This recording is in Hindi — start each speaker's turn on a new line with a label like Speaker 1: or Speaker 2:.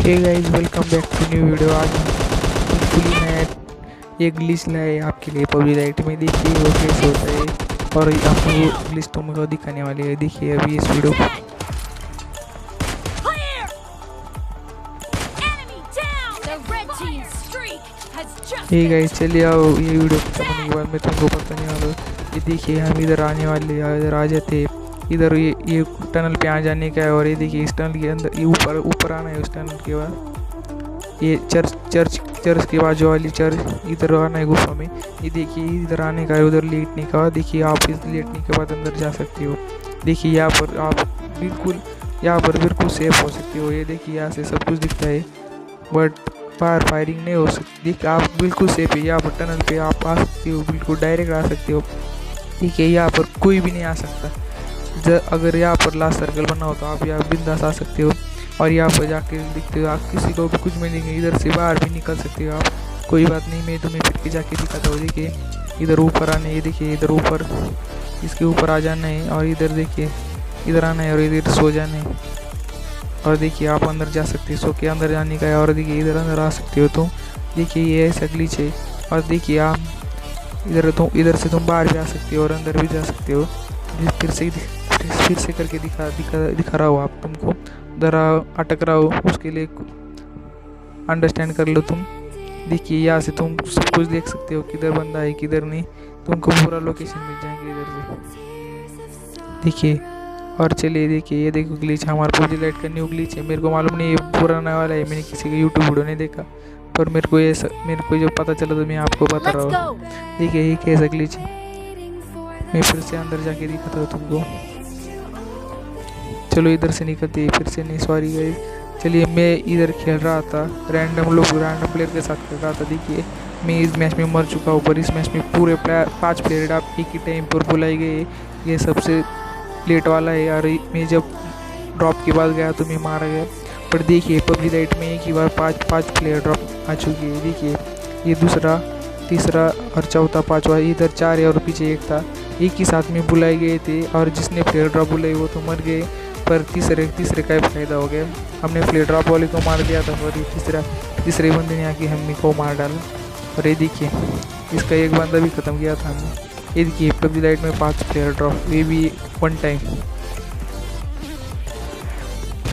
Speaker 1: Hey guys, welcome back to new video. आज बिल्कुल ही नया एक ग्लिच लाए आपके लिए पबजी लाइट में। देखिए वो कैसे होता है और आपको ग्लिच तुमको दिखाने वाले है। देखिए अभी इस वीडियो को। हे गाइस, चलिए आओ, ये वीडियो खत्म होने के बाद मैं तुमको बताने वाला हूँ। ये देखिए हम इधर आने वाले, इधर आ जाते हैं। इधर ये टनल पे आ जाने का है। और ये देखिए इस टनल के अंदर ये ऊपर आना है। उस टनल के बाद ये चर्च के बाद जो वाली चर्च, इधर आना है गुफा में। ये देखिए इधर आने का है, उधर लेटने का। देखिए आप इस लेटने के बाद अंदर जा सकते हो। देखिए यहाँ पर आप बिल्कुल सेफ हो सकते हो। ये देखिए यहाँ से सब कुछ दिखता है, बट बाहर फायरिंग नहीं हो सकती। देखिए आप बिल्कुल सेफ है। यहाँ पर टनल पे आप आ सकते हो, बिल्कुल डायरेक्ट आ सकते हो। ठीक है, यहाँ पर कोई भी नहीं आ सकता। अगर यहाँ पर लास्ट सर्कल बना हो तो आप यहाँ बिंदास आ सकते हो। और यहाँ पर जाके दिखते हो, आप किसी को भी कुछ मिलेंगे। इधर से बाहर भी निकल सकते हो आप, कोई बात नहीं। मैं तुम्हें फिर के जाके दिखाता हूँ। देखिए इधर ऊपर आने, ये देखिए इधर ऊपर, इसके ऊपर आ जाना है। और इधर देखिए इधर आना है और इधर सो जाना है। और देखिए आप अंदर जा सकते हो, सो के अंदर जाने का है। और देखिए इधर अंदर आ सकते हो तुम। देखिए ये ऐसा ग्लिच है। और देखिए आप इधर से तुम बाहर भी आ सकते हो और अंदर भी जा सकते हो। फिर से करके दिखा रहा हो आप तुमको। ज़रा अटक रहा हो, उसके लिए अंडरस्टैंड कर लो तुम। देखिए यहाँ से तुम सब कुछ देख सकते हो, किधर बंदा है किधर नहीं। तुमको पूरा लोकेशन मिल जाएंगे इधर से। देखिए और चलिए देखिए, ये देखो ग्लिच हमारा पबजी लाइट का न्यू ग्लिच है। मेरे को मालूम नहीं ये पुराना वाला है, मैंने किसी का यूट्यूब वीडियो नहीं देखा, पर मेरे को जो पता चला तो मैं आपको बता रहा हूँ। देखिए ये कैसा ग्लिच है। मैं फिर से अंदर जाके दिखाता हूँ तुमको। चलो इधर से निकलते हैं, फिर से नहीं, सॉरी गाइस। चलिए मैं इधर खेल रहा था, रैंडम प्लेयर के साथ खेल रहा था। देखिए मैं इस मैच में मर चुका हूँ, पर इस मैच में पूरे 5 प्लेयर आप एक ही टाइम पर बुलाए गए। ये सबसे लेट वाला है यार। मैं जब ड्रॉप के बाद गया तो मैं मारा गया। पर देखिए पबजी लाइट में एक ही बार 5 प्लेयर ड्रॉप आ चुके हैं। देखिए ये दूसरा, तीसरा और चौथा, पाँचवा, इधर 4 है और पीछे 1 था। एक ही साथ में बुलाए गए थे और जिसने प्लेयर ड्रॉप बुलाई वो तो मर गए। पर तीसरे का ही फायदा हो गया। हमने प्लेयर ड्रॉप वाले को मार दिया था और ये तीसरे बंदे ने आके हम को मार डाला। और ये देखिए इसका एक बंदा भी ख़त्म किया था हमने। ये देखिए पबजी लाइट में 5 प्लेयर ड्रॉप, ये भी 1 टाइम।